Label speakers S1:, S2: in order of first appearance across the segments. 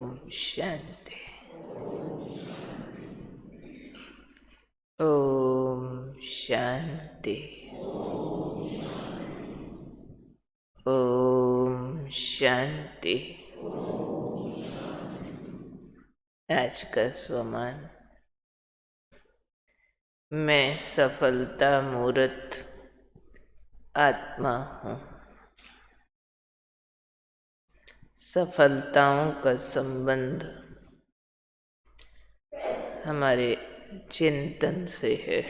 S1: ओम शांति। ओम शांति। ओम शांति। आज का स्वमान। मैं सफलता मूर्त आत्मा हूँ। सफलताओं का संबंध हमारे चिंतन से है।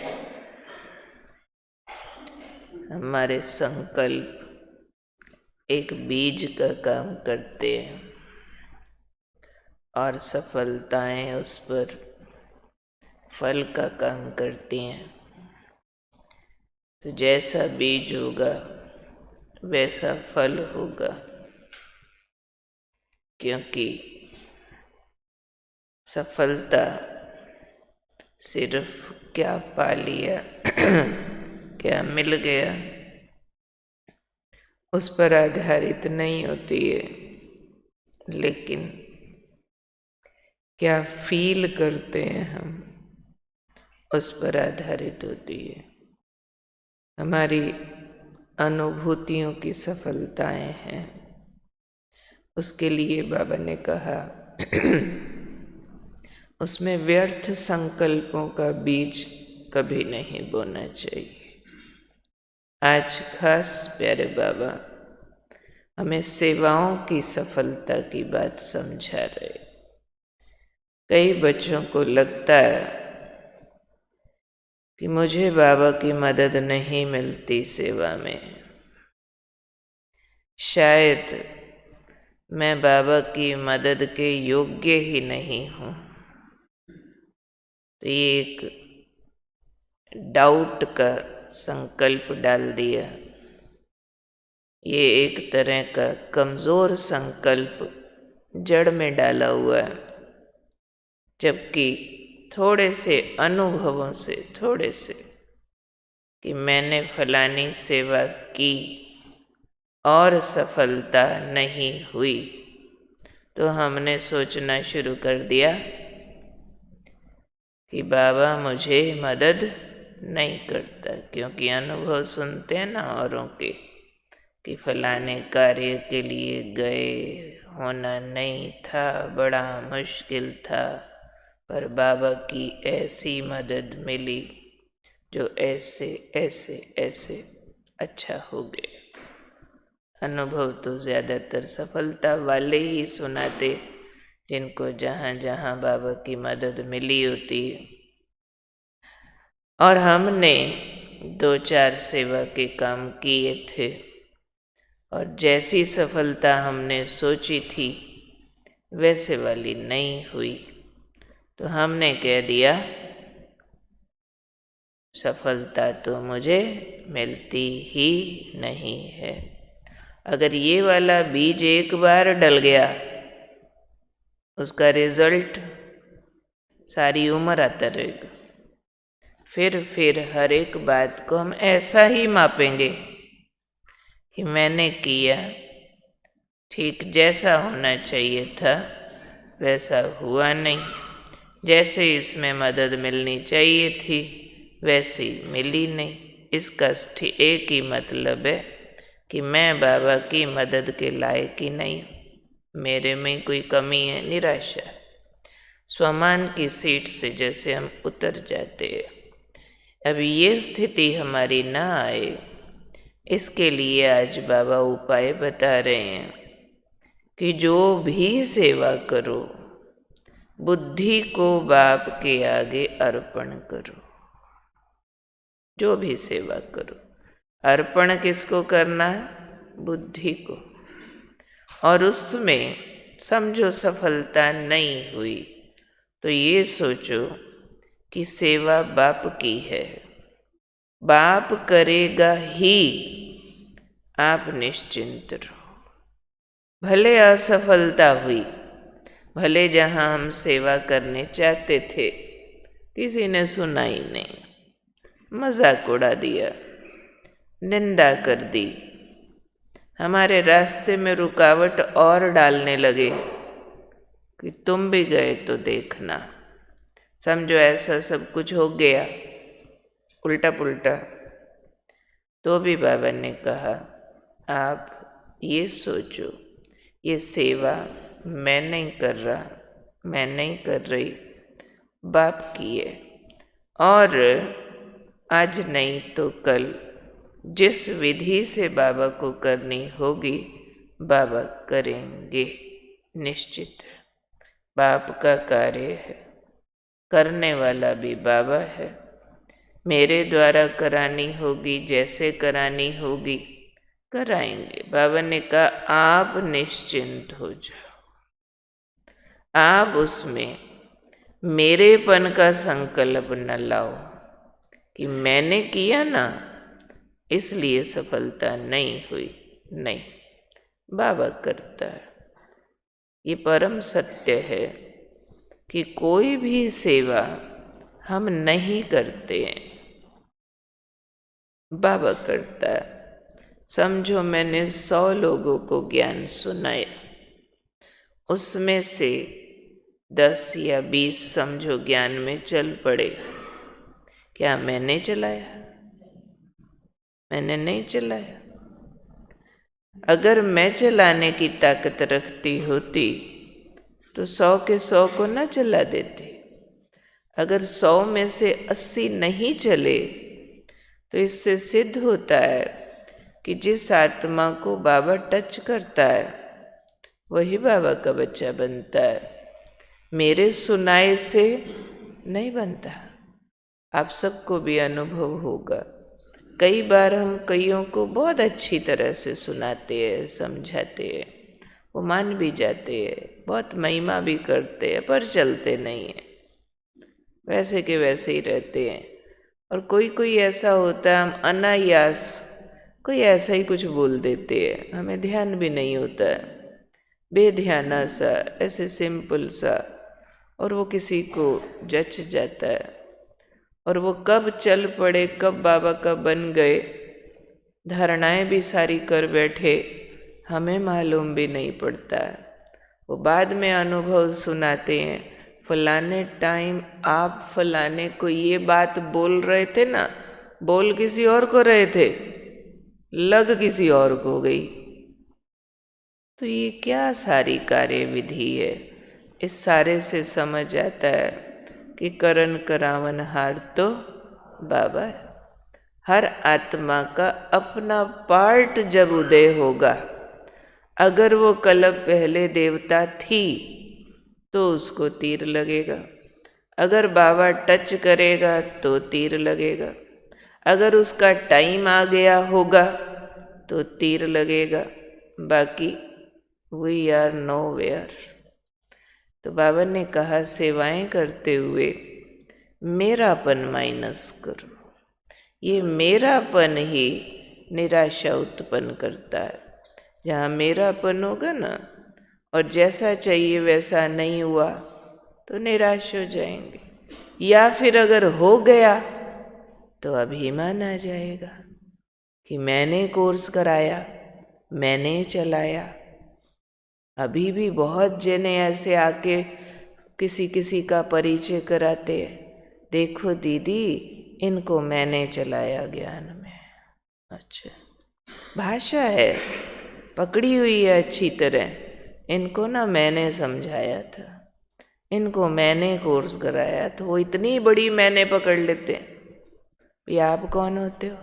S1: हमारे संकल्प एक बीज का काम करते हैं और सफलताएं उस पर फल का काम करती हैं। तो जैसा बीज होगा वैसा फल होगा, क्योंकि सफलता सिर्फ क्या पा लिया क्या मिल गया उस पर आधारित नहीं होती है, लेकिन क्या फील करते हैं हम उस पर आधारित होती है। हमारी अनुभूतियों की सफलताएं हैं। उसके लिए बाबा ने कहा उसमें व्यर्थ संकल्पों का बीज कभी नहीं बोना चाहिए। आज खास प्यारे बाबा हमें सेवाओं की सफलता की बात समझा रहे। कई बच्चों को लगता है कि मुझे बाबा की मदद नहीं मिलती सेवा में, शायद मैं बाबा की मदद के योग्य ही नहीं हूँ। तो ये एक डाउट का संकल्प डाल दिया। ये एक तरह का कमज़ोर संकल्प जड़ में डाला हुआ है, जबकि थोड़े से अनुभवों से, थोड़े से कि मैंने फलानी सेवा की और सफलता नहीं हुई, तो हमने सोचना शुरू कर दिया कि बाबा मुझे मदद नहीं करता। क्योंकि अनुभव सुनते हैं ना औरों के कि फलाने कार्य के लिए गए, होना नहीं था, बड़ा मुश्किल था, पर बाबा की ऐसी मदद मिली जो ऐसे ऐसे ऐसे अच्छा हो गया। अनुभव तो ज़्यादातर सफलता वाले ही सुनाते, जिनको जहाँ जहाँ बाबा की मदद मिली होती है। और हमने 2-4 सेवा के काम किए थे और जैसी सफलता हमने सोची थी वैसे वाली नहीं हुई, तो हमने कह दिया सफलता तो मुझे मिलती ही नहीं है। अगर ये वाला बीज एक बार डल गया, उसका रिजल्ट सारी उम्र आता रहेगा। फिर हर एक बात को हम ऐसा ही मापेंगे कि मैंने किया ठीक, जैसा होना चाहिए था वैसा हुआ नहीं, जैसे इसमें मदद मिलनी चाहिए थी वैसी मिली नहीं। इसका एक ही मतलब है कि मैं बाबा की मदद के लायक ही नहीं हूँ, मेरे में कोई कमी है। निराशा, स्वमान की सीट से जैसे हम उतर जाते हैं। अभी ये स्थिति हमारी ना आए, इसके लिए आज बाबा उपाय बता रहे हैं कि जो भी सेवा करो बुद्धि को बाप के आगे अर्पण करो। जो भी सेवा करो, अर्पण किसको करना है? बुद्धि को। और उसमें समझो सफलता नहीं हुई तो ये सोचो कि सेवा बाप की है, बाप करेगा ही, आप निश्चिंत रहो। भले असफलता हुई, भले जहाँ हम सेवा करने चाहते थे किसी ने सुना ही नहीं, मजाक उड़ा दिया, निंदा कर दी, हमारे रास्ते में रुकावट और डालने लगे कि तुम भी गए तो देखना। समझो ऐसा सब कुछ हो गया उल्टा पुल्टा, तो भी बाबा ने कहा आप ये सोचो, ये सेवा मैं नहीं कर रहा, मैं नहीं कर रही, बाप की है। और आज नहीं तो कल जिस विधि से बाबा को करनी होगी बाबा करेंगे, निश्चित है। बाप का कार्य है, करने वाला भी बाबा है। मेरे द्वारा करानी होगी, जैसे करानी होगी कराएंगे। बाबा ने कहा आप निश्चिंत हो जाओ, आप उसमें मेरेपन का संकल्प न लाओ कि मैंने किया ना इसलिए सफलता नहीं हुई। नहीं, बाबा करता है। ये परम सत्य है कि कोई भी सेवा हम नहीं करते हैं, बाबा करता है। समझो मैंने 100 लोगों को ज्ञान सुनाया, उसमें से 10 या 20 समझो ज्ञान में चल पड़े, क्या मैंने चलाया? मैंने नहीं चलाया। अगर मैं चलाने की ताकत रखती होती तो 100 के 100 को न चला देती। अगर 100 में से 80 नहीं चले तो इससे सिद्ध होता है कि जिस आत्मा को बाबा टच करता है वही बाबा का बच्चा बनता है, मेरे सुनाए से नहीं बनता। आप सबको भी अनुभव होगा, कई बार हम कईयों को बहुत अच्छी तरह से सुनाते हैं, समझाते हैं, वो मान भी जाते हैं, बहुत महिमा भी करते हैं, पर चलते नहीं हैं, वैसे के वैसे ही रहते हैं। और कोई कोई ऐसा होता है, हम अनायास कोई ऐसा ही कुछ बोल देते हैं, हमें ध्यान भी नहीं होता है, बेध्याना सा, ऐसे सिंपल सा, और वो किसी को जच जाता है। और वो कब चल पड़े, कब बाबा का बन गए, धारणाएं भी सारी कर बैठे, हमें मालूम भी नहीं पड़ता है। वो बाद में अनुभव सुनाते हैं, फलाने टाइम आप फलाने को ये बात बोल रहे थे ना, बोल किसी और को रहे थे, लग किसी और को गई। तो ये क्या सारी कार्य विधि है। इस सारे से समझ आता है कि करन करावन हार तो बाबा है। हर आत्मा का अपना पार्ट जब उदय होगा, अगर वो कल्प पहले देवता थी तो उसको तीर लगेगा, अगर बाबा टच करेगा तो तीर लगेगा, अगर उसका टाइम आ गया होगा तो तीर लगेगा, बाकी वी आर नोवेयर। तो बाबा ने कहा सेवाएं करते हुए मेरापन माइनस करो। ये मेरापन ही निराशा उत्पन्न करता है। जहाँ मेरापन होगा ना और जैसा चाहिए वैसा नहीं हुआ तो निराश हो जाएंगे, या फिर अगर हो गया तो अभिमान आ जाएगा कि मैंने कोर्स कराया, मैंने चलाया। अभी भी बहुत जने ऐसे आके किसी किसी का परिचय कराते हैं, देखो दीदी इनको मैंने चलाया ज्ञान में। अच्छा, भाषा है, पकड़ी हुई है अच्छी तरह, इनको ना मैंने समझाया था, इनको मैंने कोर्स कराया, तो वो इतनी बड़ी मैंने पकड़ लेते हैं। ये आप कौन होते हो?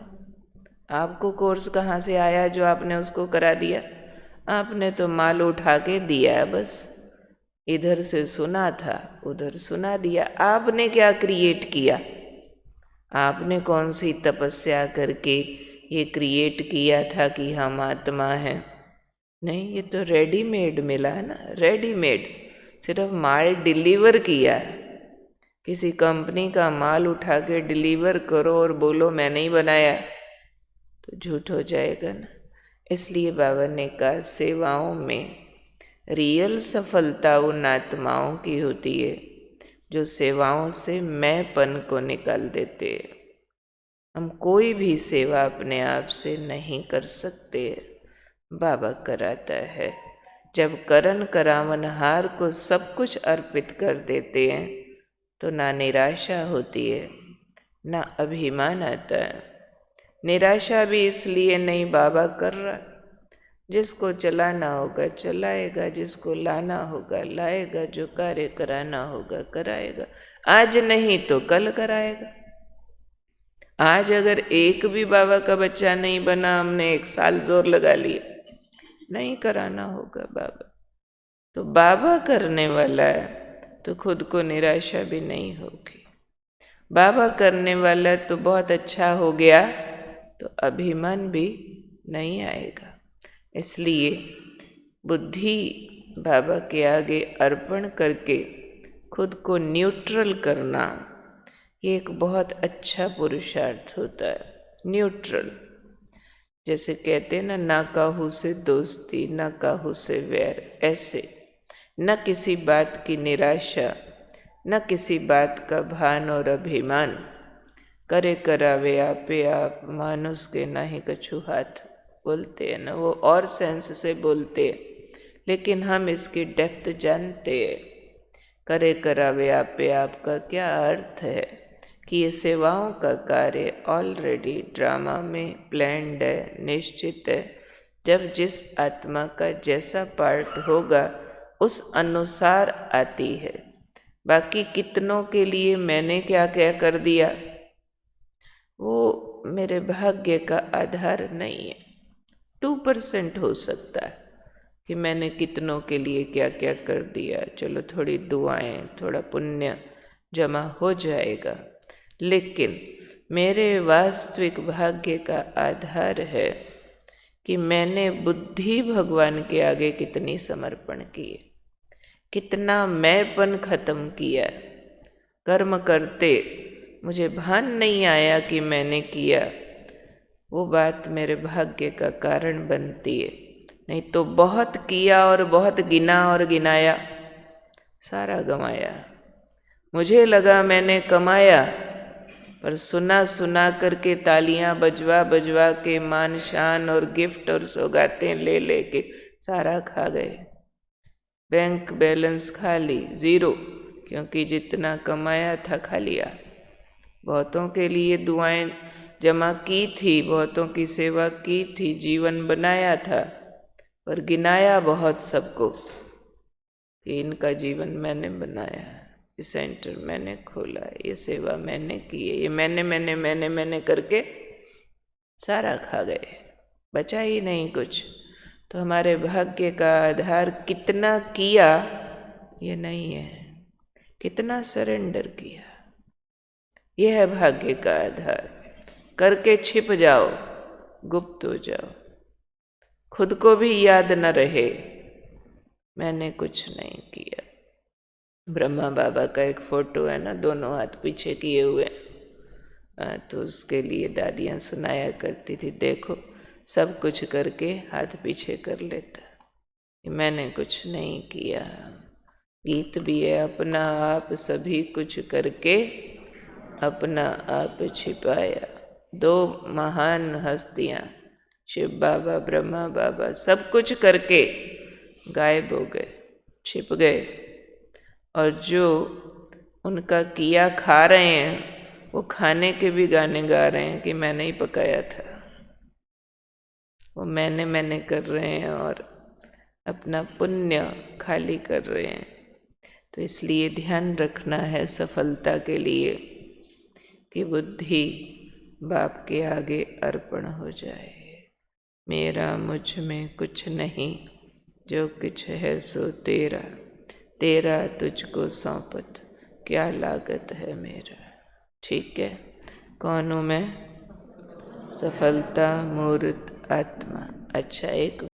S1: आपको कोर्स कहाँ से आया जो आपने उसको करा दिया? आपने तो माल उठा के दिया, बस इधर से सुना था उधर सुना दिया। आपने क्या क्रिएट किया? आपने कौन सी तपस्या करके ये क्रिएट किया था कि हम आत्मा हैं? नहीं, ये तो रेडीमेड मिला है ना, रेडीमेड। सिर्फ माल डिलीवर किया है। किसी कंपनी का माल उठा के डिलीवर करो और बोलो मैंने ही बनाया, तो झूठ हो जाएगा ना। इसलिए बाबा ने कहा सेवाओं में रियल सफलता उन आत्माओं की होती है जो सेवाओं से मैंपन को निकाल देते हैं। हम कोई भी सेवा अपने आप से नहीं कर सकते, बाबा कराता है। जब करण करावनहार को सब कुछ अर्पित कर देते हैं तो ना निराशा होती है ना अभिमान आता है। निराशा भी इसलिए नहीं, बाबा कर रहा, जिसको चलाना होगा चलाएगा, जिसको लाना होगा लाएगा, जो कार्य कराना होगा कराएगा, आज नहीं तो कल कराएगा। आज अगर एक भी बाबा का बच्चा नहीं बना, हमने 1 साल जोर लगा लिया, नहीं कराना होगा बाबा। तो बाबा करने वाला है तो खुद को निराशा भी नहीं होगी। बाबा करने वाला है तो बहुत अच्छा हो गया तो अभिमान भी नहीं आएगा। इसलिए बुद्धि बाबा के आगे अर्पण करके खुद को न्यूट्रल करना, ये एक बहुत अच्छा पुरुषार्थ होता है। न्यूट्रल, जैसे कहते हैं ना काहू से दोस्ती ना काहू से वैर, ऐसे न किसी बात की निराशा, न किसी बात का भान और अभिमान, करे करावे आपे आप, मानुष के ना ही कछु हाथ, बोलते हैं ना, वो और सेंस से बोलते हैं, लेकिन हम इसकी डेप्थ जानते हैं। करे करावे आपे आपका क्या अर्थ है कि ये सेवाओं का कार्य ऑलरेडी ड्रामा में प्लान्ड है, निश्चित है। जब जिस आत्मा का जैसा पार्ट होगा उस अनुसार आती है। बाकी कितनों के लिए मैंने क्या क्या कर दिया, वो मेरे भाग्य का आधार नहीं है। 2% हो सकता है कि मैंने कितनों के लिए क्या क्या कर दिया, चलो थोड़ी दुआएं, थोड़ा पुण्य जमा हो जाएगा, लेकिन मेरे वास्तविक भाग्य का आधार है कि मैंने बुद्धि भगवान के आगे कितनी समर्पण की है, कितना मैंपन खत्म किया। कर्म करते मुझे भान नहीं आया कि मैंने किया, वो बात मेरे भाग्य का कारण बनती है। नहीं तो बहुत किया और बहुत गिना और गिनाया, सारा गंवाया। मुझे लगा मैंने कमाया, पर सुना सुना करके तालियां बजवा बजवा के मान शान और गिफ्ट और सौगातें ले लेके सारा खा गए। बैंक बैलेंस खाली, 0, क्योंकि जितना कमाया था खा लिया। बहुतों के लिए दुआएं जमा की थी, बहुतों की सेवा की थी, जीवन बनाया था, पर गिनाया बहुत सबको कि इनका जीवन मैंने बनाया, ये सेंटर मैंने खोला, ये सेवा मैंने की है, ये मैंने करके सारा खा गए, बचा ही नहीं कुछ। तो हमारे भाग्य का आधार कितना किया ये नहीं है, कितना सरेंडर किया, यह है भाग्य का आधार। करके छिप जाओ, गुप्त हो जाओ, खुद को भी याद न रहे मैंने कुछ नहीं किया। ब्रह्मा बाबा का एक फोटो है ना, दोनों हाथ पीछे किए हुए, तो उसके लिए दादियाँ सुनाया करती थी, देखो सब कुछ करके हाथ पीछे कर लेता, मैंने कुछ नहीं किया। गीत भी है, अपना आप सभी कुछ करके अपना आप छिपाया। 2 महान हस्तियाँ, शिव बाबा ब्रह्मा बाबा, सब कुछ करके गायब हो गए, छिप गए, और जो उनका किया खा रहे हैं वो खाने के भी गाने गा रहे हैं कि मैंने ही पकाया था। वो मैंने कर रहे हैं और अपना पुण्य खाली कर रहे हैं। तो इसलिए ध्यान रखना है सफलता के लिए कि बुद्धि बाप के आगे अर्पण हो जाए। मेरा मुझ में कुछ नहीं, जो कुछ है सो तेरा, तेरा तुझको सौंपत, क्या लागत है मेरा। ठीक है, कौन हूँ मैं? सफलता मूर्त आत्मा। अच्छा, एक